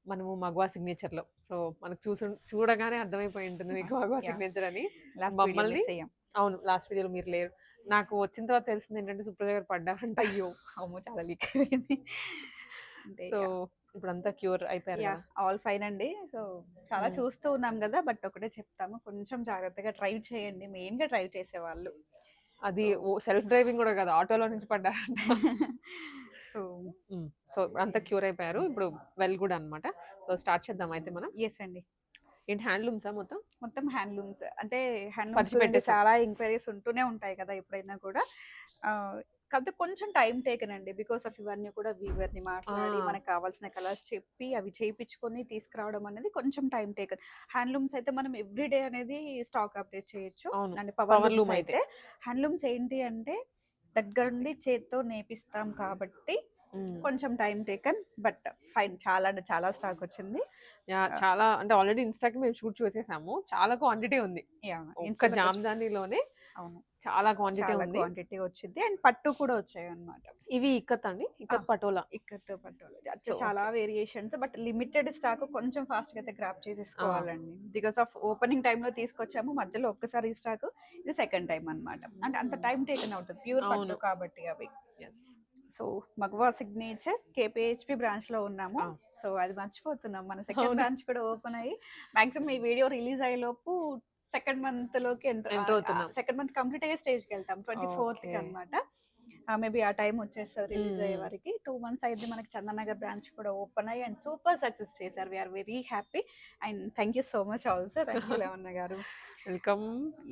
మనము మగవా సిగ్నేచర్‌లో. సో, మనకు చూడగానే అర్థమైపోయి ఉంటుంది మీకు మగవా యాహ్! సిగ్నేచర్ అని. లాస్ట్ వీడియో మమ్మల్ని మిస్ అయ్యాం. అవును. లాస్ట్ వీడియోలో మీరు లేరు. నాకు వచ్చిన తర్వాత తెలిసిందేంటంటే సుప్రజ గారు పడ్డారంట. అయ్యో! అమ్మో! చాలా లీక్ అయిపోయింది. అంటే సో, ఇప్పుడంతా క్యూర్ అయిపోయారు యాహ్! గదా! ఆల్ ఫైన్ అండి. సో, చాలా హ్మ్. చూస్తూ ఉన్నాం గదా! బట్ ఒకటే చెప్తాము. కొంచెం జాగ్రత్తగా డ్రైవ్ చేయండి. మెయిన్‌గా డ్రైవ్ చేసేవాళ్ళు. అది సో సెల్ఫ్ డ్రైవింగ్ గూడా కాదు. ఆటోలో నుంచి పడ్డారంట. సో హ్మ్. సో, అంతా క్యూర్ అయిపోయారు. ఇప్పుడు వెల్ గుడ్ అనమాట. సో, స్టార్ట్ చేద్దాం అయితే మనం. యెస్ అండి. ఏంటి హ్యాండ్లూమ్సా మొత్తం? మొత్తం హ్యాండ్లూమ్స్. అంటే హ్యాండ్లూమ్స్ పరిచి గురించి పెట్టేసాం. చాలా ఎంక్వైరీస్ ఉంటూనే ఉంటాయి కదా! ఎప్పుడైనా కూడా. కాకపోతే కొంచెం టైమ్ టేకెన్ అండి. బికాస్ ఆఫ్ ఇవన్నీ కూడా వీవర్‌ని ఆ! మాట్లాడి, మనకు కావాల్సిన కలర్స్ చెప్పి, అవి చేపించుకొని తీసుకురావడం అనేది కొంచెం టైమ్ టేకెన్. హ్యాండ్లూమ్స్ అయితే మనం ఎవ్రీ డే అనేది స్టాక్ అప్డేట్ చేయొచ్చు. అవును. అంటే పవర్ పవర్లూమ్స్ లూమ్ అయితే. అయితే. హ్యాండ్లూమ్స్ ఏంటి అంటే దగ్గరుండి చేత్తో నేపిస్తాం కాబట్టి హ్మ్. కొంచెం టైమ్ టేకెన్. But fine. చాలా అంటే చాలా స్టాక్ వచ్చింది. యాహ్! ఆహ్, చాలా అంటే ఆల్రెడీ ఇన్‌స్టాకి మేము షూట్ చూసేసాము. చాలా క్వాంటిటీ ఉంది. యాహ్! ఒక్క ఇన్‌స్టా‌లో కొంచెం జామదానిలోనే అవును. చాలా క్వాంటిటీ చాలా ఉంది. క్వాంటిటీ వచ్చిద్ది. అండ్ పట్టు కూడా వచ్చాయన్నమాట. ఇవి ఇక్కత్ అండి? ఆ! ఇక్కత్ పటోలా. ఇక్కత్ పటోలా. సో, చాలా okay. Variations but limited stock కొంచెం ఫాస్ట్‌గా అయితే గ్రాబ్ ఆ! చేసేసుకోవాలండి. బికాస్ ఆఫ్ ఓపెనింగ్ టైమ్‌లో తీసుకొచ్చాము. మధ్యలో ఒక్కసారి స్టాక్. ఇది సెకండ్ టైమ్ అన్నమాట. అంటే అంత టైమ్ టేకెన్ అవుతది. ప్యూర్ అవును. పట్టు కాబట్టి అవి. యెస్. సో, మగవా సిగ్నేచర్ కేపీహెచ్‌పీ బ్రాంచ్‌లో ఉన్నాము. ఆ! సో, అది మర్చిపోతున్నాం. మన సెకండ్ అవును. బ్రాంచ్ కూడా ఓపెన్ అయ్యి మాక్సిమం ఈ వీడియో రిలీజ్ అయ్యేలోపు సెకండ్ మంత్‌లోకి ఎంటర్ అవుతున్నాం. సెకండ్ మంత్ కంప్లీట్ అయ్యే స్టేజ్‌కెళ్తాం. ఓకే. 24థ్‌కి అన్నమాట. మేబీ ఆ టైం వచ్చేస్తది హ్మ్. రిలీజ్ అయ్యే హ్మ్. వరకి. 2 మంత్స్ అయింది మనకి చందనగర్ బ్రాంచ్ కూడా ఓపెన్ అయ్యి అండ్ సూపర్ సక్సెస్ చేశారు. We are very happy and thank you so much also. Thank you Levanna గారు. Welcome.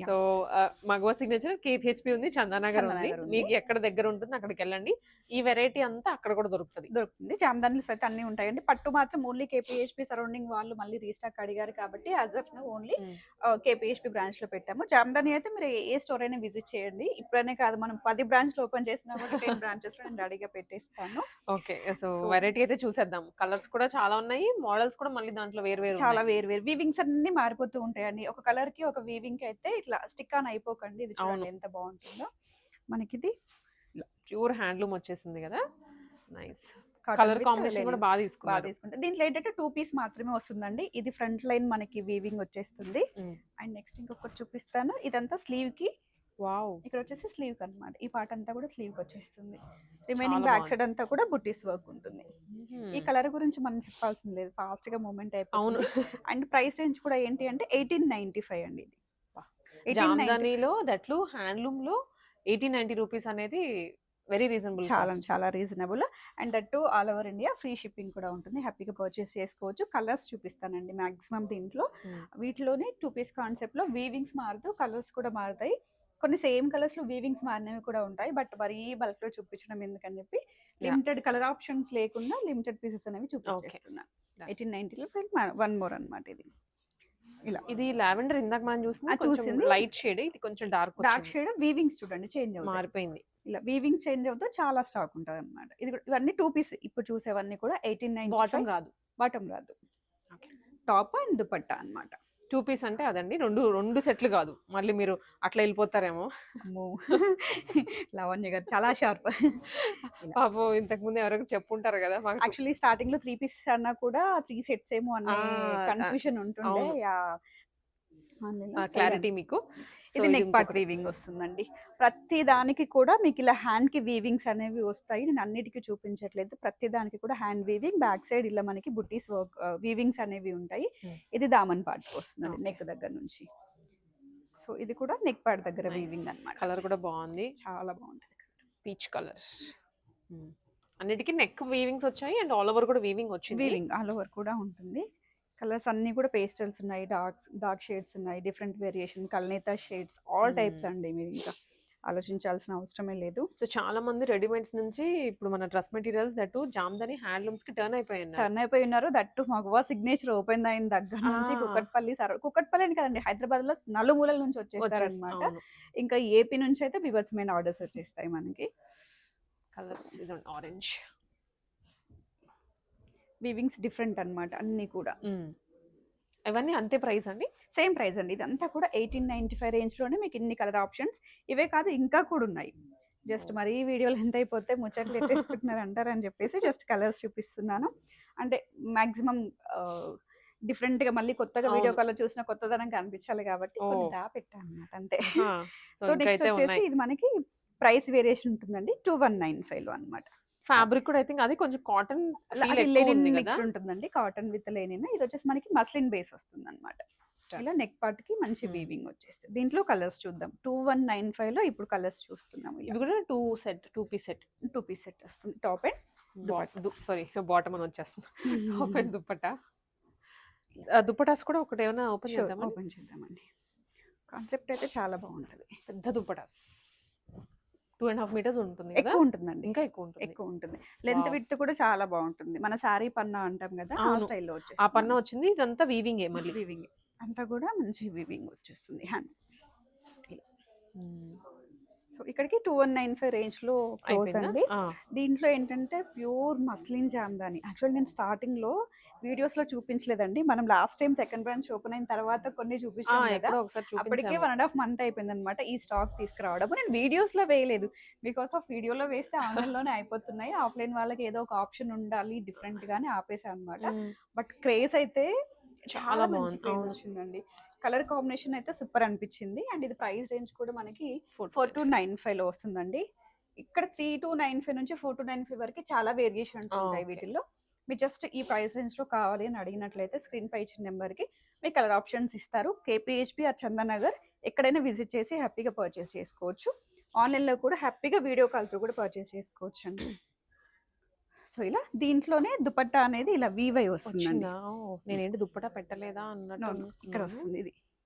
So, yeah! Magava signature KPHB ఉంది. చందానగర్ ఉంది. చందనగర్ ఉంది. మీకు ఎక్కడ దగ్గర ఉంటుందో అక్కడికెళ్ళండి. ఈ వెరైటీ అంతా అక్కడ కూడా దొరుకుతది. దొరుకుతుంది. జామదానిలో అయితే అన్నీ ఉంటాయండి. పట్టు మాత్రం ఓన్లీ కేపీహెచ్‌పీ సరౌండింగ్ వాళ్ళు మళ్ళీ రీస్టాక్ అడిగారు కాబట్టి యాస్ ఆఫ్ నౌ ఓన్లీ హ్మ్. కేపీహెచ్‌పీ బ్రాంచ్‌లో పెట్టాము. జామదాని అయితే మీరు ఏ స్టోర్ అయినా విజిట్ చేయండి. ఇప్పుడనే కాదు మనం 10 బ్రాంచ్‌లు ఓపెన్ చేసినా కూడా 10 బ్రాంచెస్‌లో నేను రెడీగా పెట్టేస్తాను. ఓకే. సో, సో, వెరైటీ అయితే చూసేద్దాం. కలర్స్ కూడా చాలా ఉన్నాయి. మోడల్స్ కూడా మళ్ళీ దాంట్లో వేరు వేరు చాలా ఉన్నాయి. వేరు వేరు వీవింగ్స్ అన్నీ మారిపోతూ ఉంటాయండి. ఒక కలర్‌కి ఒక వీవింగ్‌కి అయితే ఇట్లా స్టిక్ ఆన్ అయిపోకండి. ఇది అవును. చూడండి ఎంత బావుంటుందో. మనకిది ఇలా ప్యూర్ హ్యాండ్లూమ్ వచ్చేసింది గదా! Nice. Cotton colour with combination కూడా లెనిన్. తీసుకున్నారు. తీసుకుంటే దీంట్లో ఏంటంటే 2 పీస్ మాత్రమే వస్తుందండి. ఇది ఫ్రంట్ లైన్ మనకి వీవింగ్ వచ్చేస్తుంది. హ్మ్. అండ్ నెక్స్ట్ ఇంకొకటి చూపిస్తాను. ఇదంతా స్లీవ్‌కి వావ్! ఇక్కడ వచ్చేసి స్లీవ్‌కి అన్నమాట. ఈ పార్ట్ అంతా కూడా స్లీవ్‌కి వచ్చేస్తుంది. రిమైనింగ్ చాలా బ్యాక్ బావుంది. సైడ్ అంతా కూడా బుట్టీస్ వర్క్ ఉంటుంది. హుహు. ఈ కలర్ గురించి మనం చెప్పాల్సింది లేదు. ఫాస్ట్‌గా మూవ్‌మెంట్ అవును. అయిపోతుంది. అండ్ ప్రైస్ రేంజ్ కూడా ఏంటి అంటే 1895 అండి ఇది. అబ్బా! 1895 జామ్దానిలో దట్లు హ్యాండ్లూమ్‌లో 1890 రూపీస్ అనేది వెరీ రీజనబుల్ చాలా కాస్ట్. చాలా reasonable. And that two all over India free shipping కూడా ఉంటుంది. హ్యాపీగా పర్చేస్ చేసుకోవచ్చు. కలర్స్ చూపిస్తానండి మాక్సిమం దీంట్లో. హ్మ్. వీటిలోనే 2 పీస్ కాన్సెప్ట్‌లో వీవింగ్స్ మారుతూ కలర్స్ కూడా మారుతాయి. కొన్ని సేమ్ కలర్స్‌లో వీవింగ్స్ మారినవి కూడా ఉంటాయి. బట్ మరీ బల్క్‌లో చూపించడం ఎందుకని చెప్పి యాహ్! లిమిటెడ్ కలర్ ఆప్షన్స్ లేకుండా లిమిటెడ్ పీసెస్ అనేవి ఓకే. చూపించేస్తున్నాను. డన్. 1890లో వన్ మోర్ అన్నమాట ఇది. ఇలా. ఇది లావెండర్ ఇందాక మనం చూసింది కొంచెం చూసింది లైట్ షేడ్. ఇది కొంచెం డార్క్ డార్క్ వచ్చింది. షేడ్ వీవింగ్స్ చూడండి చేంజ్ అవుతాయి. మారిపోయింది. ఇలా వీవింగ్ చేంజ్ అవుతూ చాలా స్టాక్ ఉంటదనమాట. ఇది కూడా ఇవన్నీ 2 పీస్ ఇప్పుడు చూసేవన్నీ కూడా బాటమ్ 1895 రాదు. బాటమ్ రాదు. ఓకే. టాప్ అండ్ దుపట్టా అన్నమాట. 2 పీస్ అంటే అదండి. 2 సెట్లు గాదు. మళ్ళీ మీరు అట్లా ఎళ్ళిపోతారేమో. అమ్మో! లావణ్య గారు చాలా షార్ప్. ఇలా. పాపం ఇంతకుముందు ఎవరైనా చెప్పుంటారు గదా! మాకు యాక్చువల్లీ స్టార్టింగ్‌లో 3 పీసెస్ అన్నా కూడా 3 సెట్స్ ఏమో ఆ! అనే కన్‌ఫ్యూజన్ ఉంటుండే. అవును. యాహ్! ఆన్‌లైన్‌లో క్లారిటీ సైలెంట్. మీకు. సో, ఇది ఇది నెక్ పార్ట్ ఇంకొకటి. వీవింగ్ వస్తుందండి. ప్రతి దానికి కూడా మీకు ఇలా హ్యాండ్‌కి వీవింగ్స్ అనేవి వస్తాయి. నేను అన్నిటికి చూపించట్లేదు. ప్రతి దానికి కూడా హ్యాండ్ వీవింగ్, బ్యాక్ సైడ్ ఇలా మనకి బుట్టీస్ వర్క్ వీవింగ్స్ అనేవి ఉంటాయి. హ్మ్. ఇది దామన్ పార్ట్‌కి వస్తుందండి ఓకే. నెక్ దగ్గర నుంచి. సో, ఇది కూడా నెక్ పార్ట్ దగ్గర నైస్. వీవింగ్ అన్నమాట. కలర్ కూడా బావుంది. చాలా బాగుంటది. Peach colour. హ్మ్. అన్నిటికి నెక్ వీవింగ్స్ వచ్చాయి. అండ్ ఆల్ ఓవర్ కూడా వీవింగ్ వచ్చింది. వీవింగ్ ఆల్ ఓవర్ కూడా ఉంటుంది. కలర్స్ అన్నీ కూడా పేస్టల్స్ ఉన్నాయి. డార్క్ షేడ్స్ ఉన్నాయి. డిఫరెంట్ వేరియేషన్ కల్నేత షేడ్స్ ఆల్ హ్మ్. టైప్స్ అండి. మీరు ఇంకా ఆలోచించాల్సిన అవసరమే లేదు. సో, చాలా మంది రెడీమేడ్స్ నుంచి ఇప్పుడు మన డ్రెస్ మెటీరియల్స్ దట్టు జామ్దాని హ్యాండ్లూమ్స్‌కి టర్న్ అయిపోయున్నారు. టర్న్ అయిపోయి ఉన్నారు. దట్టు మగవా సిగ్నేచర్ ఓపెన్ అయిన దగ్గర నుంచి ఆ! కుకట్పల్లి అని కదండి, హైదరాబాద్‌లో నలుమూలల నుంచి వచ్చేస్తారనమాట. అవును. ఇంకా ఏపీ నుంచి అయితే బీభత్సమైన ఆర్డర్స్ వచ్చేస్తాయి మనకి. సో, కలర్స్ ఇదండి ఆరెంజ్. వీవింగ్స్ డిఫరెంట్ అన్నమాట అన్నీ కూడా. హ్మ్. ఇవన్నీ అంతే ప్రైస్ అండి? సేమ్ ప్రైస్ అండి. ఇదంతా కూడా 1895 రేంజ్‌లోనే మీకు ఇన్ని కలర్ ఆప్షన్స్. ఇవే కాదు ఇంకా కూడా ఉన్నాయి. జస్ట్ మరీ వీడియోలు ఎంత అయిపోతే ముచ్చట్లు ఎట్టేసుకుంటున్నారు అంటారని చెప్పేసి జస్ట్ కలర్స్ చూపిస్తున్నాను. అంటే మాక్సిమం డిఫరెంట్గా మళ్ళీ కొత్తగా వీడియో అవును. కాల్లో చూసిన కొత్తదనం కనిపించాలి కాబట్టి కొన్ని ఓహ్! దాపెట్టా అనమాట అంతే. సో సో నెక్స్ట్ ఇంకైతే వచ్చేసి ఉన్నాయి. ఇది మనకి ప్రైస్ వేరియేషన్ ఉంటుందండి 2195 అనమాట. ఫ్యాబ్రిక్ కూడా ఐ థింక్ అది కొంచెం కాటన్ ఫీల్ అది ఎక్కువ లెనిన్ ఉంది మిక్స్ కదా. ఉంటుందండి, కాటన్ విత్ లెనిన్. ఇది వచ్చేసి మనకి మస్లిన్ బేస్ వస్తుంది అనమాట. ఇలా నెక్ పార్ట్ కి మంచి వీవింగ్ వచ్చేస్తుంది. దీంట్లో కలర్స్ చూద్దాం. 2195 లో ఇప్పుడు కలర్స్ చూస్తున్నాము. ఇవి కూడా 2 పీస్ సెట్. 2 పీస్ సెట్ వస్తుంది. టాప్ అండ్ సారీ బాటమ్ అని వచ్చేస్తుంది. Top and dupatta. దుప్పటాస్ కూడా ఒకటి ఏమైనా ఓపెన్ చేద్దామా? ఓపెన్ చేద్దామండి. కాన్సెప్ట్ అయితే చాలా బాగుంటది. పెద్ద దుప్పటాస్ 2.5 మీటర్స్ ఉంటుంది కదా. ఎక్కువ ఉంటుందండి, ఇంకా ఎక్కువ ఉంటుంది. ఎక్కువ ఉంటుంది. లెంత్ విడ్త్ కూడా చాలా బాగుంటుంది. మన సారీ పన్నా అంటాం కదా, ఆ అవును. స్టైల్లో ఆ వచ్చేస్తుంది. పన్న వచ్చింది. ఇదంతా వీవింగ్ మళ్ళీ. వీవింగ్ అంతా కూడా మంచి వీవింగ్ వచ్చేస్తుంది హ్యాండ్. సో ఇక్కడికి 2195 రేంజ్ లో క్లోజ్ అయిపోయిందా? అండి. దీంట్లో ఏంటంటే ప్యూర్ మస్లిన్ జామ్దాని. యాక్చువల్ నేను స్టార్టింగ్ లో వీడియోస్ లో చూపించలేదండి. మనం last time second branch open అయిన తర్వాత కొన్ని చూపించాం కదా, ఎక్కడో ఒకసారి అప్పటికే చూపించాము. 1.5 month అయిపోయింది అనమాట ఈ స్టాక్ తీసుకురావడం. నేను వీడియోస్ లో వేయలేదు, బికాస్ ఆఫ్ వీడియోలో వేస్తే ఆన్లైన్ లోనే అయిపోతున్నాయి. ఆఫ్లైన్ వాళ్ళకి ఏదో ఒక ఆప్షన్ ఉండాలి డిఫరెంట్ గానే ఆపేసాను అనమాట. బట్ క్రేజ్ అయితే చాలా మంచి బాగుంది. క్రేజ్ అవును. వచ్చిందండి. కలర్ కాంబినేషన్ అయితే సూపర్ అనిపించింది. అండ్ ఇది ప్రైస్ రేంజ్ కూడా మనకి 4295 లో వస్తుందండి. ఇక్కడ 3295 నుంచి 4295 వరకు చాలా వేరియేషన్స్ ఉంటాయి ఓకే. వీటిల్లో. మీరు జస్ట్ ఈ ప్రైస్ రేంజ్ లో కావాలి అని అడిగినట్లయితే స్క్రీన్ పై ఇచ్చిన నెంబర్ కి మీ కలర్ ఆప్షన్స్ ఇస్తారు. కేపీహెచ్పి ఆర్ చందనగర్ ఎక్కడైనా విజిట్ చేసి హ్యాపీగా పర్చేస్ చేసుకోవచ్చు. ఆన్లైన్ లో కూడా హ్యాపీగా వీడియో కాల్ తో కూడా పర్చేస్ చేసుకోవచ్చు అండి. సో ఇలా దీంట్లోనే దుపట్టా అనేది ఇలా వీవై వస్తుందండి. వచ్చిందా? నేనేంటి దుప్పటా పెట్టలేదా No, అన్నట్టు no, ఇక్కడ వస్తుంది. ఇది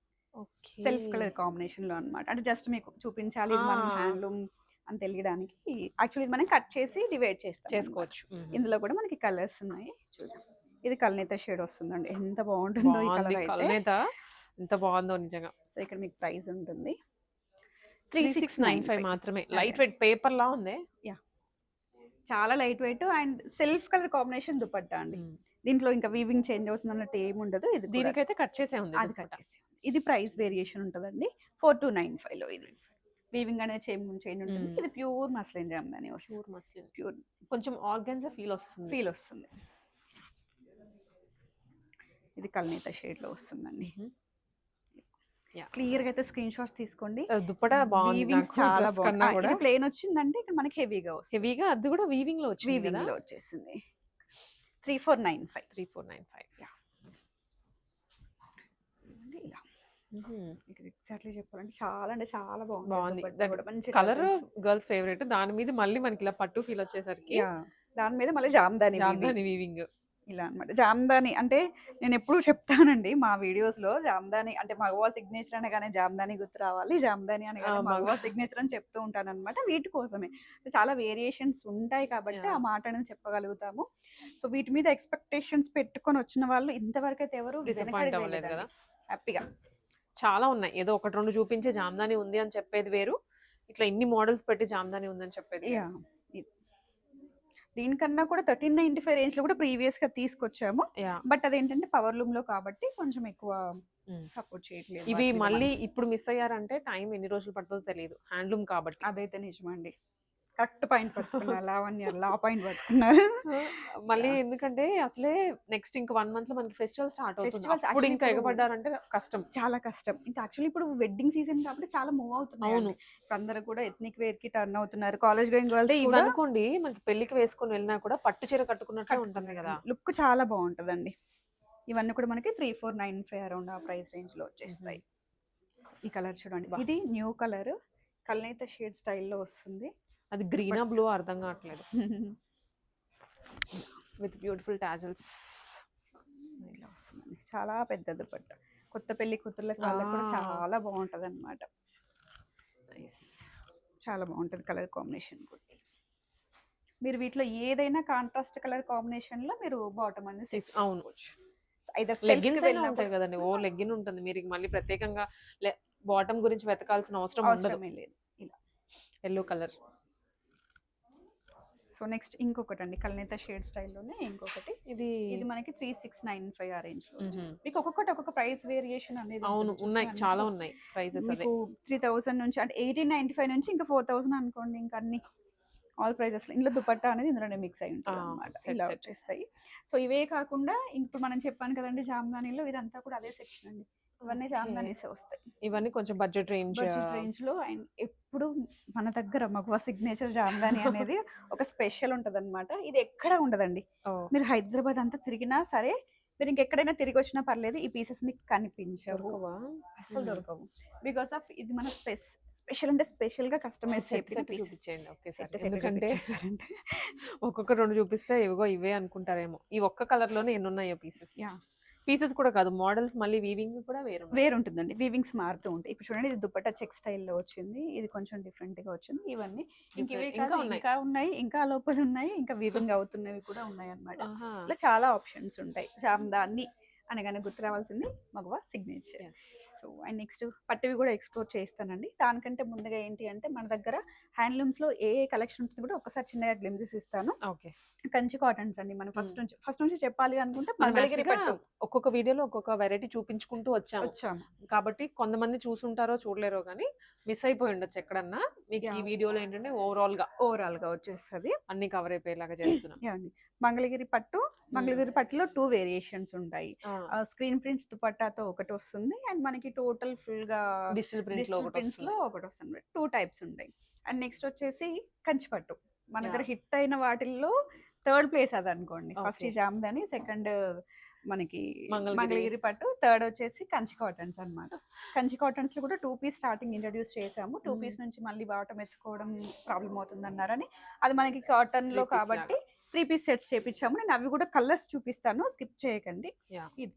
ఓకే. సెల్ఫ్ కలర్ కాంబినేషన్ లో అన్నమాట. అంటే జస్ట్ మీకు చూపించాలి ఇది మనం హ్యాండ్లూమ్ అని తెలియడానికి. యాక్చువల్లీ ఇది మనం కట్ చేసి డివైడ్ చేస్తాం అన్నమాట. చేసుకోవచ్చు. ఇందులో కూడా మనకి కలర్స్ ఉన్నాయి చూద్దాం. ఇది కల్నేత షేడ్ వస్తుందండి. ఎంత బాగుంటుందో ఈ బాగుంది. కలర్ అయితే. కల్నేత ఎంత బాగుందో నిజంగా. సో ఇక్కడ మీకు ప్రైస్ ఉంటుంది 3695 మాత్రమే. లైట్ వెయిట్ పేపర్ లా ఉంది. యా, చాలా light weight and self colour combination dupatta అండి. దీంట్లో ఇంకా వీవింగ్ చేంజ్ అవుతుంది అన్నట్టు ఏమి ఉండదు. ఇది దీనికైతే కట్ చేసే ఉంది. అది కట్ చేసి ఇది ప్రైస్ వేరియేషన్ ఉంటుందండి 4295 లో. ఇది వీవింగ్ అనేది చేంజ్ ఉంటుంది. ఇది ప్యూర్ మస్లిన్ జామ్దాని వస్తుంది. Pure muslin. ప్యూర్ కొంచెం ఆర్గాన్జా ఫీల్ వస్తుంది. ఇది కల్నేత షేడ్ లో వస్తుందండి. Yeah. క్లియర్ గా అయితే స్క్రీన్ షాట్స్ తీసుకోండి. దుప్పటా బాగుంది. వీవింగ్ చాలా బాగుంది. కూడా ఇది ప్లేన్ వచ్చిందంటే ఇక్కడ మనకి హెవీగా వస్తుంది. హెవీగా అది కూడా వీవింగ్ లో వచ్చింది కదా. వీవింగ్ లో వచ్చేసింది 3495. Yeah. ఇలా ఇక్కడ ఎగ్జాక్ట్లీ చెప్పాలంటే చాలా అంటే చాలా బాగుంది. బాగుంది. దుపట్టా కూడా మంచి కలర్ tassels. Girls favourite. దాని మీద మళ్ళీ మనకి ఇలా పట్టు ఫీల్ వచ్చేసరికి Yeah. దాని మీద మళ్ళీ జామ్దాని వీవింగ్ ఇలా అన్నమాట. జామ్దాని అంటే నేను ఎప్పుడు చెప్తానండి మా వీడియోస్ లో, జామ్దాని అంటే మగవా సిగ్నేచర్ అనగానే జామ్దాని గుర్తు రావాలి, జామ్దాని అనగానే మగవా సిగ్నేచర్ అని చెప్తూ ఉంటాను అనమాట. వీటి కోసమే చాలా వేరియేషన్స్ ఉంటాయి కాబట్టి ఆ మాట అనేది చెప్పగలుగుతాము. సో వీటి మీద ఎక్స్పెక్టేషన్స్ పెట్టుకొని వచ్చిన వాళ్ళు ఇంతవరకు అయితే ఎవరు డిసప్పాయింట్ అవ్వలేదు కదా. హ్యాపీగా చాలా ఉన్నాయి. ఏదో ఒకటి రెండు చూపించే జామ్దాని ఉంది అని చెప్పేది వేరు, ఇట్లా ఇన్ని మోడల్స్ పెట్టి జామ్దాని ఉందని చెప్పేది. దీనికన్నా కూడా 1395 రేంజ్ లో కూడా ప్రీవియస్ గా తీసుకొచ్చాము. బట్ అదేంటంటే పవర్ లూమ్ లో కాబట్టి కొంచెం ఎక్కువ సపోర్ట్ చేయట్లేదు. ఇవి మళ్ళీ ఇప్పుడు మిస్ అయ్యారంటే టైం ఎన్ని రోజులు పడుతుందో తెలియదు. హ్యాండ్లూమ్ కాబట్టి అదైతే నిజమండి. కరెక్ట్ పాయింట్ పట్టుకున్నారు. లావణ్య లా పాయింట్ పట్టుకున్నారు. మళ్ళీ ఎందుకంటే అసలే నెక్స్ట్ ఇంక 1 month లో మనకి ఫెస్టివల్ స్టార్ట్ అవుతుంది. అప్పుడు ఇంకా ఎగబడ్డారంటే కష్టం, చాలా కష్టం. ఇంకా యాక్చువల్లీ ఇప్పుడు వెడ్డింగ్ సీజన్ కాబట్టి చాలా మూవ్ అవుతున్నాయి. అవును, అందరూ కూడా ఎథ్నిక్ వేర్ కి టర్న్ అవుతున్నారు. కాలేజ్ గోయింగ్ గర్ల్స్ ఇవి అనుకోండి మనకి పెళ్లికి వేసుకొని వెళ్ళినా కూడా పట్టు చీర కట్టుకున్నట్టే ఉంటుంది కదా. లుక్ చాలా బాగుంటుందండి. ఇవన్నీ కూడా మనకి 3495 అరౌండ్ ఆ ప్రైస్ రేంజ్ లో వచ్చేస్తాయి. ఈ కలర్ చూడండి, ఇది న్యూ కలర్ కల్నేత షేడ్ స్టైల్లో వస్తుంది. అది గ్రీనా బ్లూ అర్థం కావట్లేదు. With beautiful tassels. చాలా పెద్ద దుపట్టా. కొత్త పెళ్లి కూతుర్ల కాళ్ళకు కూడా చాలా బాగుంటది అనమాట. చాలా బాగుంటది కలర్ కాంబినేషన్ కూడా. మీరు వీటిలో ఏదైనా కాంట్రాస్ట్ కలర్ కాంబినేషన్ లో మీరు బాటమ్ అనేది అవును, లెగ్గిన్స్ అయినా ఉంటాయి కదండి. లెగ్గిన్ ఉంటుంది. మీరు మళ్ళీ ప్రత్యేకంగా బాటమ్ గురించి వెతకాల్సిన అవసరం ఉండదు. లేదు. ఇలా ఎల్లో కలర్. సో నెక్స్ట్ ఇంకొకటి అండి కల్నేత షేడ్ స్టైల్లోనే ఇంకొకటి. ఇది ఇది మనకి 3695 ఆ రేంజ్ లో వచ్చేస్తుంది. మీకు ఒక్కొక్కటి ఒక్కొక్క ప్రైస్ వేరియేషన్ అనేది అవును ఉంటుంది. ఉన్నాయి, చూసారా చాలా మీకు? ఉన్నాయి ప్రైజెస్ అదే. మీకు 3000 నుంచి అంటే 1895 నుంచి ఇంకా 4000 అనుకోండి, ఇంకా అన్ని ఆల్ ప్రైజెస్. ఇందులో దుపట్టా అనేది ఇందులోనే మిక్స్ అయి ఉంటుంది అనమాట. set, ఇలా set. వచ్చేస్తాయి. సో ఇవే కాకుండా ఇప్పుడు మనం చెప్పాను కదండి జామ్దానిలో, ఇదంతా కూడా అదే సెక్షన్ అండి. ఇవన్నీ Okay. జామ్దానీసే వస్తాయి ఇవన్నీ కొంచెం బడ్జెట్ రేంజ్. బడ్జెట్ రేంజ్ లో. అండ్ ఎప్పుడు మన దగ్గర మగవా సిగ్నేచర్ జామ్దాని అనేది ఒక స్పెషల్ ఉంటది అనమాట. ఇది ఎక్కడ ఉండదండి. మీరు హైదరాబాద్ అంతా తిరిగినా సరే, మీరు ఇంకెక్కడైనా తిరిగి వచ్చినా పర్లేదు, ఈ పీసెస్ మీకు కనిపించవు, అసలు దొరకవు. బికాస్ ఆఫ్ ఇది మన స్పెషల్ అంటే స్పెషల్ గా కస్టమైజ్ చూపించేయండి ఒకేసారి, ఎందుకంటే ఒక్కొక్క రెండు చూపిస్తే ఇవిగో ఇవే అనుకుంటారేమో. ఈ ఒక్క కలర్ లోనే ఎన్ని ఉన్నాయో పీసెస్. పీసెస్ కూడా కాదు, మోడల్స్ మళ్ళీ వీవింగ్ కూడా వేరుంటుందండి. వీవింగ్స్ మారుతూ ఉంటాయి. ఇప్పుడు చూడండి, ఇది దుపట్టా చెక్ స్టైల్లో వచ్చింది, ఇది కొంచెం డిఫరెంట్ గా వచ్చింది. ఇవన్నీ ఇవే కాదు, ఇంకా ఉన్నాయి, ఇంకా లోపల ఉన్నాయి, ఇంకా వీవింగ్ అవుతున్నవి కూడా ఉన్నాయి అన్నమాట. ఇట్లా చాలా ఆప్షన్స్ ఉంటాయి. జామ్దాని అనగానే గుర్తు రావాల్సింది మగవా సిగ్నేచర్. సో అండ్ నెక్స్ట్ పట్టువి కూడా ఎక్స్ప్లోర్ చేస్తానండి. దానికంటే ముందుగా ఏంటి అంటే, మన దగ్గర హ్యాండ్లూమ్స్ లో ఏ కలెక్షన్ ఉంటుంది కూడా ఒకసారి చిన్నగా గ్లిమ్సెస్ ఇస్తాను. ఓకే. కంచి కాటన్స్ అండి. మనం ఫస్ట్ నుంచి చెప్పాలి అనుకుంటే మంగళగిరి పట్టు. ఒక్కొక్క వీడియోలో ఒక్కొక్క వెరైటీ చూపించుకుంటూ వచ్చాము కాబట్టి కొంతమంది చూసుంటారో చూడలేరో కానీ మిస్ అయిపోయి ఉండొచ్చు ఎక్కడన్నా. మీకు ఈ వీడియోలో ఏంటంటే ఓవరాల్ గా వచ్చేస్తుంది, అన్ని కవర్ అయిపోయేలాగా చేస్తున్నాం. మంగళగిరి పట్టులో 2 వేరియేషన్స్ ఉంటాయి. స్క్రీన్ ప్రింట్స్ దుపట్టాతో ఒకటి వస్తుంది, అండ్ మనకి టోటల్ ఫుల్ గా డిజిటల్ ప్రింట్స్ లో ఒకటి వస్తుంది. 2 టైప్స్ ఉంటాయి. అండ్ నెక్స్ట్ వచ్చేసి కంచి పట్టు. మన దగ్గర హిట్ అయిన వాటిల్లో 3rd ప్లేస్ అది అనుకోండి. ఫస్ట్ ఈ జామ్దాని, సెకండ్ మనకి మంగళగిరి పట్టు, 3rd వచ్చేసి కంచి కాటన్స్ అన్నమాట. కంచి కాటన్స్ లో కూడా 2 పీస్ స్టార్టింగ్ ఇంట్రడ్యూస్ చేసాము. 2 పీస్ నుంచి మళ్ళీ బాటం ఎత్తుకోవడం ప్రాబ్లం అవుతుంది అన్నారని, అది మనకి కాటన్ లో కాబట్టి 3 పీస్ సెట్స్ చేపించాము. నేను అవి కూడా కలర్స్ చూపిస్తాను, స్కిప్ చేయకండి.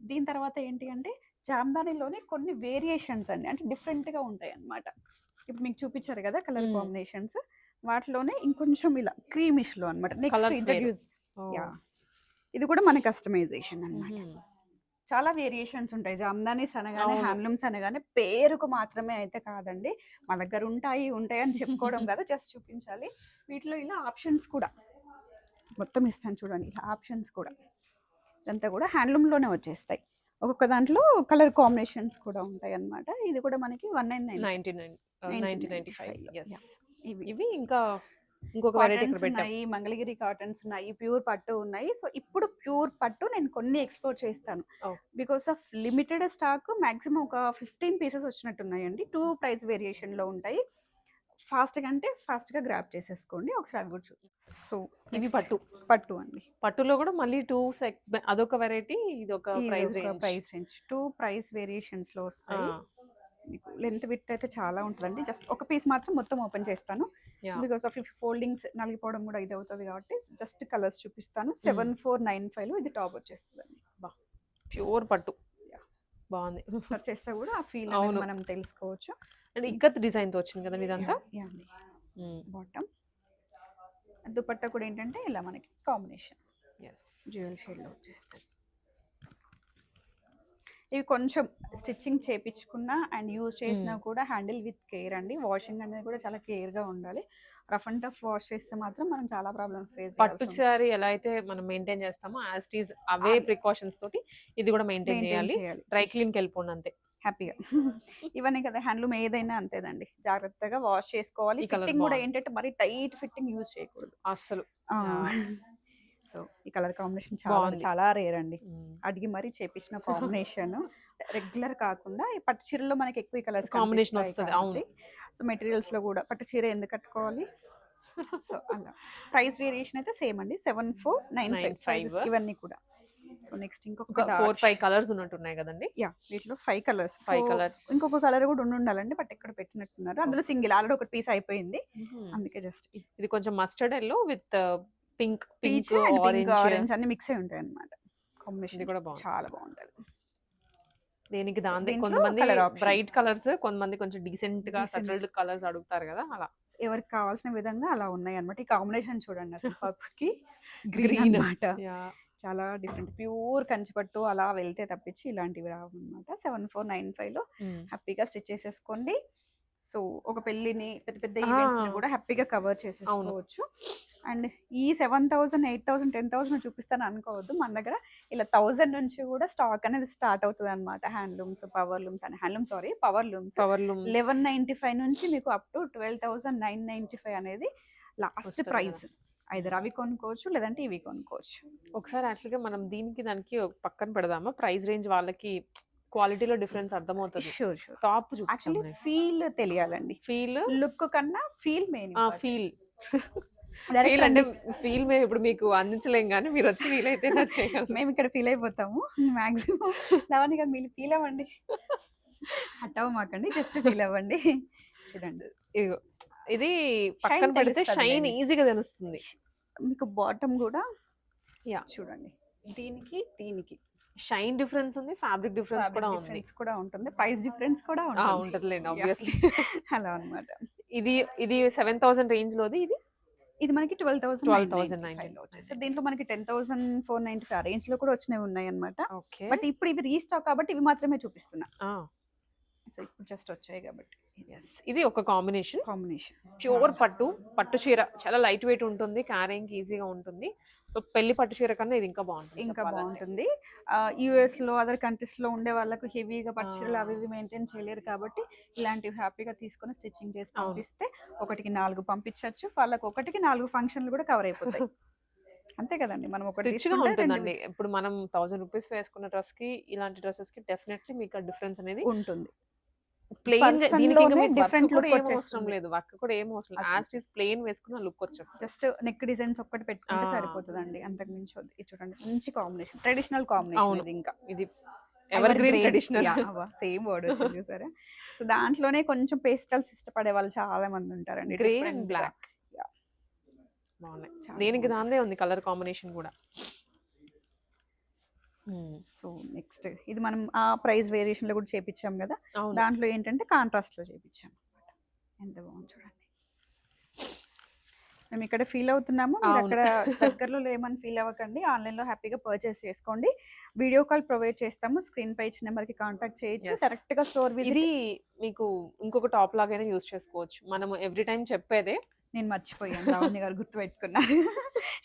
దీని తర్వాత ఏంటి అంటే, జామ్దానిలోనే కొన్ని వేరియేషన్స్ అండి, అంటే డిఫరెంట్ గా ఉంటాయి అన్నమాట. ఇప్పుడు మీకు చూపించారు కదా కలర్ కాంబినేషన్స్, వాటిలోనే ఇంకొంచెం ఇలా క్రీమిష్ లో అన్నమాట. నెక్స్ట్ ఇంట్రడ్యూస్, ఇది కూడా మన కస్టమైజేషన్ అన్నమాట. చాలా వేరియేషన్స్ ఉంటాయి. జామ్దానీస్ అనగానే, హ్యాండ్లూమ్స్ అనగానే పేరుకు మాత్రమే అయితే కాదండి, మా దగ్గర ఉంటాయి అని చెప్పుకోవడం కాదు, జస్ట్ చూపించాలి. వీటిలో ఇలా ఆప్షన్స్ కూడా మొత్తం ఇస్తాను చూడండి. ఇలా ఆప్షన్స్ కూడా ఇదంతా కూడా హ్యాండ్లూమ్లోనే వచ్చేస్తాయి. ఒక్కొక్క దాంట్లో కలర్ కాంబినేషన్స్ కూడా ఉంటాయి అన్నమాట. ఇది కూడా మనకి 1995. ఇవి ఇంకా ఇంకొక వెరైటీ ఉన్నాయి, మంగళగిరి కాటన్స్ ఉన్నాయి, ప్యూర్ పట్టు ఉన్నాయి. సో ఇప్పుడు ప్యూర్ పట్టు నేను కొన్ని ఎక్స్ప్లోర్ చేస్తాను. Because of limited stock, maximum ఒక 15 పీసెస్ వచ్చినట్టున్నాయండి. 2 ప్రైస్ వేరియేషన్ లో ఉంటాయి. ఫాస్ట్ గా గ్రాప్ చేసేసుకోండి. ఒకసారి అవి కూడా చూడండి. సో ఇవి పట్టు అండి. పట్టులో కూడా మళ్ళీ 2 అదొక వెరైటీ, ఇది ఒక ప్రైస్ రేంజ్. 2 ప్రైస్ వేరియేషన్స్ లో వస్తాయి. మీకు లెంత్ విడ్త్ అయితే చాలా ఉంటుందండి. జస్ట్ ఒక పీస్ మాత్రం మొత్తం ఓపెన్ చేస్తాను, బికాస్ ఆఫ్ ఫోల్డింగ్స్ నలిగిపోవడం కూడా ఇది అవుతుంది కాబట్టి జస్ట్ కలర్స్ చూపిస్తాను. 7495 లో ఇది టాప్ వచ్చేస్తుందండి. ప్యూర్ పట్టు బాగుంది. వచ్చేస్తే కూడా ఆ ఫీల్ మనం తెలుసుకోవచ్చు. అంటే ఇక్కత్ డిజైన్ తో వచ్చింది కదా ఇదంతా. బాటమ్ దుపట్టా కూడా ఏంటంటే ఇలా మనకి కాంబినేషన్ డ్యూయల్ షేడ్ లో వచ్చేస్తుంది. ఇవి కొంచెం స్టిచ్చింగ్ చేపించుకున్నా అండ్ యూజ్ చేసినా కూడా హ్యాండిల్ విత్ కేర్ అండి. వాషింగ్ అనేది కూడా చాలా కేర్ గా ఉండాలి. రఫ్ అండ్ టఫ్ వాష్ చేస్తే మాత్రం మనం చాలా ప్రాబ్లమ్స్ ఫేస్ చేయాలి. పట్టు సారీ ఎలా అయితే మనం మెయింటైన్ చేస్తామో as it is away precautions తోటి ఇది కూడా మెయింటైన్ చేయాలి. డ్రై క్లీన్ కి వెళ్ళిపోండి అంతే హ్యాపీగా. ఇవన్నీ కదా హ్యాండ్లూమ్ ఏదైనా అంతేదండి, జాగ్రత్తగా వాష్ చేసుకోవాలి. ఫిట్టింగ్ కూడా ఏంటంటే మరి టైట్ ఫిట్టింగ్ యూజ్ చేయకూడదు అస్సలు. సో ఈ కలర్ కాంబినేషన్ చాలా రేర్ అండి, అడిగి మరీ చేపించిన కాంబినేషన్. రెగ్యులర్ కాకుండా ఈ పట్టు చీరలో మనకి ఎక్కువ కలర్స్ కాంబినేషన్ వస్తుంది. సో మెటీరియల్స్ లో కూడా పట్టు చీర ఎందుకు కట్టుకోవాలి. సో అలా ప్రైస్ వేరియేషన్ అయితే సేమ్ అండి, 7495 ఇవన్నీ కూడా. సో నెక్స్ట్ ఇంకొక 4-5 కలర్స్ ఉన్నట్టున్నాయి కదండి. వీటిలో 5 కలర్స్. ఇంకొక కలర్ కూడా ఉండాలండి, బట్ ఎక్కడ పెట్టినట్టున్నారు. అందులో సింగిల్ ఆల్రెడీ ఒక పీస్ అయిపోయింది, అందుకే జస్ట్ ఇది కొంచెం mustard yellow with pink orange అన్ని మిక్స్ అయి ఉంటాయి అన్నమాట. కాంబినేషన్ కూడా చాలా బాగుంటది. దేనికి దాని కొంతమంది బ్రైట్ కలర్స్, కొంతమంది కొంచెం డీసెంట్ గా సటిల్డ్ కలర్స్ అడుగుతారు కదా, అలా ఎవరికి కావాల్సిన విధంగా అలా ఉన్నాయి అన్నమాట. ఈ కాంబినేషన్ చూడండి, అసలు పర్పుల్ కి గ్రీన్ అన్నమాట, చాలా డిఫరెంట్. ప్యూర్ కంచిపట్టు అలా వెళ్తే తప్పించి ఇలాంటివి రావు అనమాట. 7495 లో హ్యాపీగా స్టిచ్ చేసేసుకోండి. సో ఒక పెళ్ళిని పెద్ద పెద్ద ఈవెంట్స్ ని కూడా హ్యాపీగా కవర్ చేసేసుకోవచ్చు. అండ్ ఈ 7,000 8,000 10,000 చూపిస్తాను అనుకోవద్దు, మన దగ్గర ఇలా 1,000 నుంచి కూడా స్టాక్ అనేది స్టార్ట్ అవుతుంది అనమాట. Handlooms, power looms and power looms 1195 నుంచి మీకు అప్ టు 12,995 అనేది లాస్ట్ ప్రైస్. ఐదర్ అవి కొనుక్కోవచ్చు లేదంటే ఇవి కొనుక్కోవచ్చు. ఒకసారి యాక్చువల్గా మనం దీనికి దానికి పక్కన పెడదామా, ప్రైస్ రేంజ్ వాళ్ళకి క్వాలిటీలో డిఫరెన్స్ అర్థమవుతుంది. షూర్ టాప్ యాక్చువల్లీ ఫీల్ తెలియాలండి, ఫీల్ లుక్ కన్నా ఫీల్ మెయిన్. ఫీల్ ఫీల్ అంటే ఫీల్ మేము ఇప్పుడు మీకు అందించలేం, కానీ మీరు వచ్చి ఫీల్ అయితే మేము ఇక్కడ ఫీల్ అయిపోతాము మాక్సిమం. లవణి గారు మీరు ఫీల్ అవ్వండి, అట్టవమాకండి, జస్ట్ ఫీల్ అవ్వండి. చూడండి ఇది పక్కన పెడితే షైన్ ఈజీగా తెలుస్తుంది. మీకు బాటమ్ కూడా చూడండి, దీనికి షైన్ డిఫరెన్స్ ఉంది, ఫ్యాబ్రిక్ డిఫరెన్స్ కూడా ఉంటుంది, ప్రైస్ డిఫరెన్స్ కూడా ఉంటుందిలేండి ఆబ్వియస్లీ. అలా అన్నమాట. ఇది 7,000 రేంజ్ లోది. ఇది మనకి 12,995 వచ్చేసి దీంట్లో మనకి 10,495 ఆ రేంజ్ లో కూడా వచ్చినవి ఉన్నాయి అన్నమాట. బట్ ఇప్పుడు ఇవి రీస్టాక్ కాబట్టి ఇవి మాత్రమే చూపిస్తున్నా. సో ఇప్పుడు జస్ట్ వచ్చాయి కాబట్టి. ఇది ఒక కాంబినేషన్ ప్యూర్ పట్టు చీర, చాలా లైట్ వెయిట్ ఉంటుంది, క్యారింగ్ ఈజీగా ఉంటుంది. సో పెళ్లి పట్టు చీర కన్నా ఇది ఇంకా బాగుంటుంది. యుఎస్ లో అదర్ కంట్రీస్ లో ఉండే వాళ్ళకు హెవీగా పట్టు చీరలు అవి ఇవి మెయింటైన్ చేయలేరు కాబట్టి ఇలాంటివి హ్యాపీగా తీసుకొని స్టిచ్చింగ్ చేసి పంపిస్తే 1కి 4 పంపించవచ్చు. వాళ్ళకి 1కి 4 ఫంక్షన్లు కూడా కవర్ అయిపోతాయి. అంతే కదండి, మనం ఒకటి రిచ్గా ఉంటుందండి. ఇప్పుడు మనం 1000 రూపీస్ వేసుకున్న డ్రెస్ కి ఇలాంటి డ్రెస్సెస్ కి డెఫినెట్లీ మీకు డిఫరెన్స్ అనేది ఉంటుంది. ప్లెయిన్ డిఫరెంట్ లుక్ అవసరం లేదు, వర్క్ కూడా ఏం అవసరం లేదు, యాజ్ ఇట్ ప్లెయిన్ వేసుకున్న లుక్ వచ్చేస్తుంది. జస్ట్ నెక్ డిజైన్స్ ఒక్కటి పెట్టుకుంటే సరిపోతుందండి, అంతకు మించి వద్దు. ఇది చూడండి మంచి కాంబినేషన్, ట్రెడిషనల్ కాంబినేషన్. ఇది ఇంకా ఇది ever green traditional same word వచ్చింది చూసారా. సో దాంట్లోనే కొంచెం పేస్టల్స్ ఇష్టపడే వాళ్ళు చాలా మంది ఉంటారండి. గ్రీన్ అండ్ బ్లాక్ బాగున్నాయి, దేనికి దాందే ఉంది కలర్ కాంబినేషన్ కూడా. సో నెక్స్ట్ ఇది మనం ఆ ప్రైస్ వేరియేషన్ లో కూడా చేపించాం కదా, దాంట్లో ఏంటంటే కాంట్రాస్ట్ లో చేపించాం. ఎంత బాగుంది చూడండి. మేము ఇక్కడ ఫీల్ అవుతున్నాము, మీరు అక్కడ దగ్గరలో ఏమని ఫీల్ అవ్వకండి. ఆన్లైన్ లో హ్యాపీగా పర్చేస్ చేసుకోండి. వీడియో కాల్ ప్రొవైడ్ చేస్తాము, స్క్రీన్ పై ఇచ్చిన నెంబర్ కి కాంటాక్ట్ చేయొచ్చు. కరెక్ట్ గా స్టోర్ విజిట్. ఇది మీకు ఇంకొక టాప్ లాగానే యూజ్ చేసుకోవచ్చు. మనము ఎవ్రీ టైం చెప్పేదే, నేను మర్చిపోయాను, రావణి గారు గుర్తు పెట్టుకున్నారు.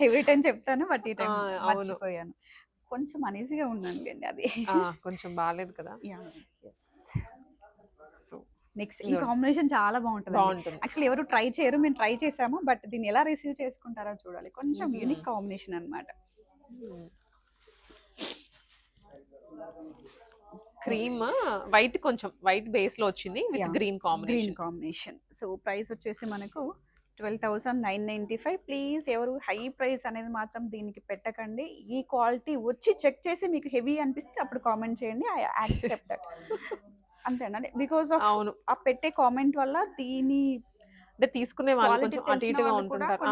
ఎవ్రీ టైం చెప్తాను బట్ ఈ టైం మర్చిపోయాను. కొంచెం అనీజీగా ఉందండి అండి, అది కొంచెం బాగాలేదు కదా. సో నెక్స్ట్ ఈ కాంబినేషన్ చాలా బాగుంటుంది. యాక్చువల్లీ ఎవరు ట్రై చేయరు, మేము ట్రై చేసాము, బట్ దీన్ని ఎలా రిసీవ్ చేసుకుంటారో చూడాలి. కొంచెం యూనిక్ కాంబినేషన్ అన్నమాట. క్రీమ్ వైట్, కొంచెం వైట్ బేస్ లో వచ్చింది with green combination. So price వచ్చేసి మనకు 12,995. ప్లీజ్ ఎవరు హై ప్రైస్ అనేది మాత్రం దీనికి పెట్టకండి. ఈ క్వాలిటీ వచ్చి చెక్ చేసి మీకు హెవీ అనిపిస్తే అప్పుడు కామెంట్ చేయండి, ఐ యాక్సెప్ట్ దట్. అంతేనండి, బికాస్ ఆఫ్ ఆ పెట్టే కామెంట్ వల్ల దీని అంటే తీసుకునే వాళ్ళు కొంచెం అటు ఇటుగా ఉంటుంటారు,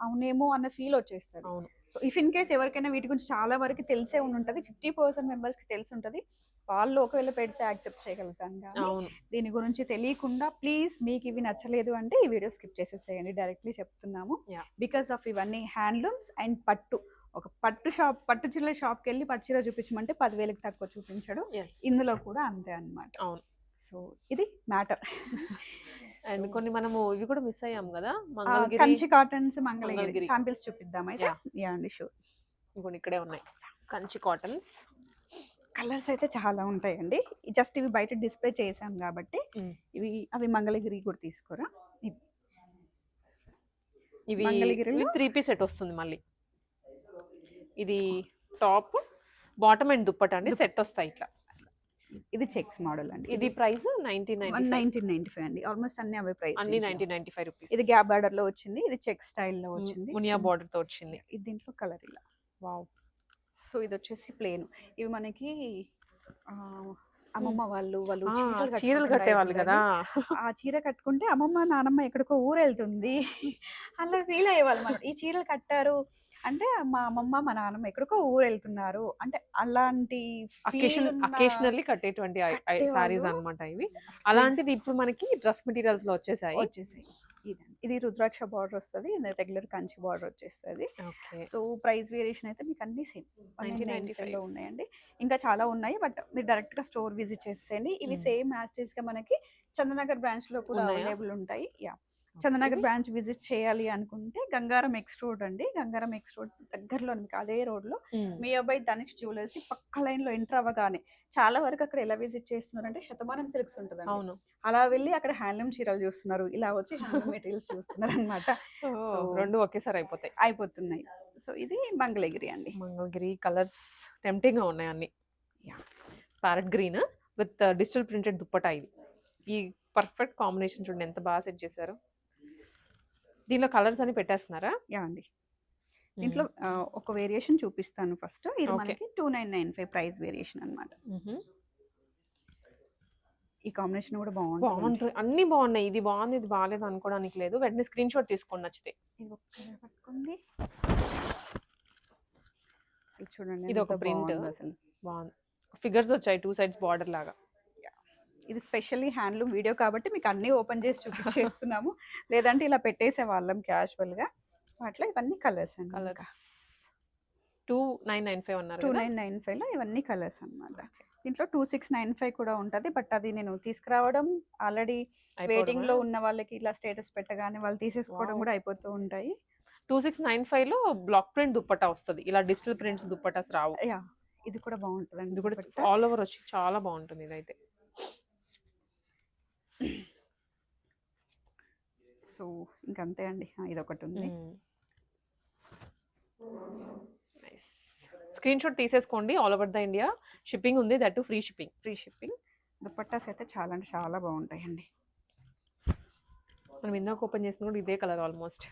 అవునేమో అన్న ఫీల్ వచ్చేస్తుంది. సో ఇఫ్ ఇన్ కేస్ ఎవరికైనా వీటి గురించి చాలా వరకు తెలిసే ఉంటుంది, 50% మెంబర్స్కి తెలిసి ఉంటుంది, వాళ్ళు ఒకవేళ పెడితే యాక్సెప్ట్ చేయగలుగుతాను. కానీ దీని గురించి తెలియకుండా ప్లీజ్ మీకు ఇవి నచ్చలేదు అంటే ఈ వీడియో స్కిప్ చేసేసేయండి, డైరెక్ట్లీ చెప్తున్నాము. బికాస్ ఆఫ్ ఇవన్నీ హ్యాండ్లూమ్స్ అండ్ పట్టు. ఒక పట్టు చీరల షాప్కి వెళ్ళి పట్టు చీర చూపించమంటే 10,000కి తక్కువ చూపించాడు. ఇందులో కూడా అంతే అన్నమాట. సో ఇది మ్యాటర్. అండ్ కొన్ని మనము ఇవి కూడా మిస్ అయ్యాం కదా, కంచి కాటన్స్, మంగళగిరి శాంపిల్స్ చూపిద్దాం అయితే. యా అండి షూర్. ఇంకొన్ని ఇక్కడే ఉన్నాయి కంచి కాటన్స్. కలర్స్ అయితే చాలా ఉంటాయండి, జస్ట్ ఇవి బయట డిస్ప్లే చేసాం కాబట్టి. అవి మంగళగిరి కూడా తీసుకోరా. ఇవి మంగళగిరి 3 పీస్ సెట్ వస్తుంది. మళ్ళీ ఇది టాప్, బాటమ్ అండ్ దుప్పట అండి, సెట్ వస్తాయి ఇట్లా. ఇది చెక్స్ మోడల్ అండి. ఇది ప్రైస్ 1995 అండి. ఆల్మోస్ట్ అన్ని అవే ప్రైస్, అన్ని 1995 రూపీస్. ఇది గ్యాప్ బార్డర్ లో వచ్చింది, ఇది చెక్ స్టైల్ లో వచ్చింది, మునియా బార్డర్ తో వచ్చింది. ఇది దీంట్లో కలర్ ఇలా. వావ్. సో ఇది వచ్చేసి ప్లేన్. ఇవి మనకి అమ్మమ్మ వాళ్ళు చీరలు కట్టేవాళ్ళు కదా, ఆ చీర కట్టుకుంటే అమ్మమ్మ నానమ్మ ఎక్కడికో ఊరు వెళ్తుంది అలా ఫీల్ అయ్యేవాళ్ళు. మనం ఈ చీరలు కట్టారు అంటే మా అమ్మమ్మ మా నానమ్మ ఎక్కడికో ఊరు వెళ్తున్నారు అంటే అలాంటి అకేషనల్లీ కట్టేటువంటి సారీస్ అన్నమాట ఇవి. అలాంటిది ఇప్పుడు మనకి డ్రెస్ మెటీరియల్స్ లో వచ్చేసాయి. ఇది రుద్రాక్ష బార్డర్ వస్తుంది, రెగ్యులర్ కంచి బార్డర్ వచ్చేస్తుంది. సో ప్రైస్ వేరియేషన్ అయితే మీకు అన్ని సేమ్ 1995 లో ఉన్నాయండి. ఇంకా చాలా ఉన్నాయి, బట్ మీరు డైరెక్ట్ గా స్టోర్ విజిట్ చేసేయండి. ఇవి సేమ్ యాస్టేజ్ గా మనకి చందనగర్ బ్రాంచ్ లో కూడా ఉన్నాయా? అవైలబుల్ ఉంటాయి. యా, చందనగర్ బ్రాంచ్ విజిట్ చేయాలి అనుకుంటే గంగారం ఎక్స్ రోడ్ అండి. గంగారం ఎక్స్ రోడ్ దగ్గరలో మీకు అదే రోడ్ లో నియర్ బై ధనిష్ జ్యువెలర్స్ పక్క లైన్ లో ఎంటర్ అవ్వగానే చాలా వరకు అక్కడ ఎలా విజిట్ చేస్తున్నారంటే శతమానం సిల్క్స్ ఉంటుందండి. అవును. అలా వెళ్ళి అక్కడ హ్యాండ్లూమ్ చీరలు చూస్తున్నారు, ఇలా వచ్చి హ్యాండ్లూమ్ మెటీరియల్స్ చూస్తున్నారు అనమాట. సో రెండు ఒకేసారి అయిపోతాయి. అయిపోతున్నాయి. సో ఇది మంగళగిరి అండి. మంగళగిరి కలర్స్ టెంప్టింగ్ గా ఉన్నాయి అన్ని. Parrot green with digital printed dupatta ఇది. ఈ పర్ఫెక్ట్ కాంబినేషన్ చూడండి ఎంత బాగా సెట్ చేశారు. దీనిలో కలర్స్ అని పెట్టేస్తున్నారా? యా అండి. దీంట్లో ఒక వేరియేషన్ చూపిస్తాను ఫస్ట్. ఇది Okay. మనకి 2995 ప్రైస్ వేరియేషన్ అన్నమాట. ఈ కాంబినేషన్ కూడా బాగుంటుంది. బాగుంటుంది, అన్ని బాగున్నాయి. ఇది బాగుంది, ఇది బాగాలేదు అనుకోవడానికి లేదు. వెంటనే స్క్రీన్ షాట్ తీసుకోండి నచ్చితే. ఇది ఒక్కసారి పట్టుకోండి. అసలు చూడండి ఇది ఒక ఎంత print. బాగుందో అసలు. బాగుంది, ఫిగర్స్ వచ్చాయి 2 sides బార్డర్ లాగా. ఇది స్పెషల్లీ హ్యాండ్లూమ్ వీడియో కాబట్టి మీకు అన్ని ఓపెన్ చేసి చూపించేస్తున్నాము. లేదంటే ఇలా పెట్టేసే వాళ్ళం క్యాజువల్ గా. అట్లా ఇవన్నీ కలర్స్ అండి. కలర్స్ 2995 అన్నారు కదా? 2995 లో ఇవన్నీ కలర్స్ అన్నమాట. దీంట్లో 2695 కూడా ఉంటది. బట్ అది నేను తీసుకురావడం ఆల్రెడీ వెయిటింగ్ లో ఉన్న వాళ్ళకి ఇలా స్టేటస్ పెట్టగానే వాళ్ళు తీసేసుకోవడం Wow. కూడా అయిపోతూ ఉంటాయి. 2695 లో బ్లాక్ ప్రింట్ దుప్పటా వస్తుంది. ఇలా డిజిటల్ ప్రింట్స్ దుప్పటాస్ రావు. యా, ఇది కూడా బాగుంటుంది. ఇది కూడా ఆల్ ఓవర్ వచ్చి చాలా బాగుంటుంది ఇదైతే. సో ఇంకంతే అండి. ఇది ఒకటి ఉంది. నైస్. స్క్రీన్ షాట్ తీసేసుకోండి. All over the India shipping ఉంది, that to free shipping. Free shipping. Dupattas అయితే చాలా అంటే చాలా బాగుంటాయండి. మనం ఇందాక ఓపెన్ చేసిన కూడా ఇదే కలర్ ఆల్మోస్ట్.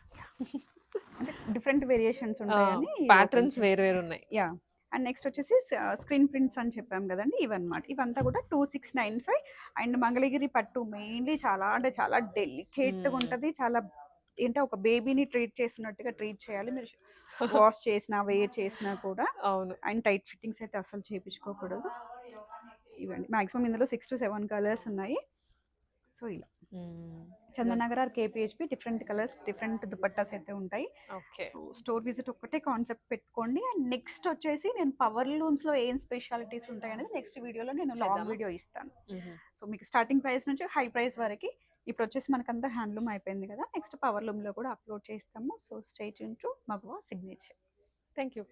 అంటే డిఫరెంట్ వేరియేషన్స్ ఉంటాయని ప్యాటర్న్స్ వేరు వేరు ఉన్నాయి. యా. అండ్ నెక్స్ట్ వచ్చేసి స్క్రీన్ ప్రింట్స్ అని చెప్పాం కదండి, ఇవన్నమాట. ఇవంతా కూడా 2695. అండ్ మంగళగిరి పట్టు మెయిన్లీ చాలా అంటే చాలా డెలికేట్గా ఉంటుంది. చాలా ఏంటో ఒక బేబీని ట్రీట్ చేసినట్టుగా ట్రీట్ చేయాలి. మీరు వాష్ చేసినా వేర్ చేసినా కూడా. అవును. అండ్ టైట్ ఫిట్టింగ్స్ అయితే అసలు చేయించుకోకూడదు. ఇవ్వండి మాక్సిమం ఇందులో 6 to 7 కలర్స్ ఉన్నాయి. సో ఇలా Chandanagar or KPHB different colours different dupattas అయితే ఉంటాయి. ఓకే. సో స్టోర్ విజిట్ ఒక్కటే కాన్సెప్ట్ పెట్టుకోండి. అండ్ నెక్స్ట్ వచ్చేసి నేను పవర్ లూమ్స్ లో ఏం స్పెషాలిటీస్ ఉంటాయి అనేది నెక్స్ట్ వీడియోలో నేను లాంగ్ చేద్దామా? వీడియో ఇస్తాను. సో మీకు స్టార్టింగ్ ప్రైస్ నుంచి హై ప్రైస్ వరకు. ఇప్పుడు వచ్చేసి మనకంతా హ్యాండ్లూమ్ అయిపోయింది కదా, నెక్స్ట్ పవర్ లూమ్ లో కూడా అప్లోడ్ చేస్తాము. So stay tune to Magava signature. Thank you.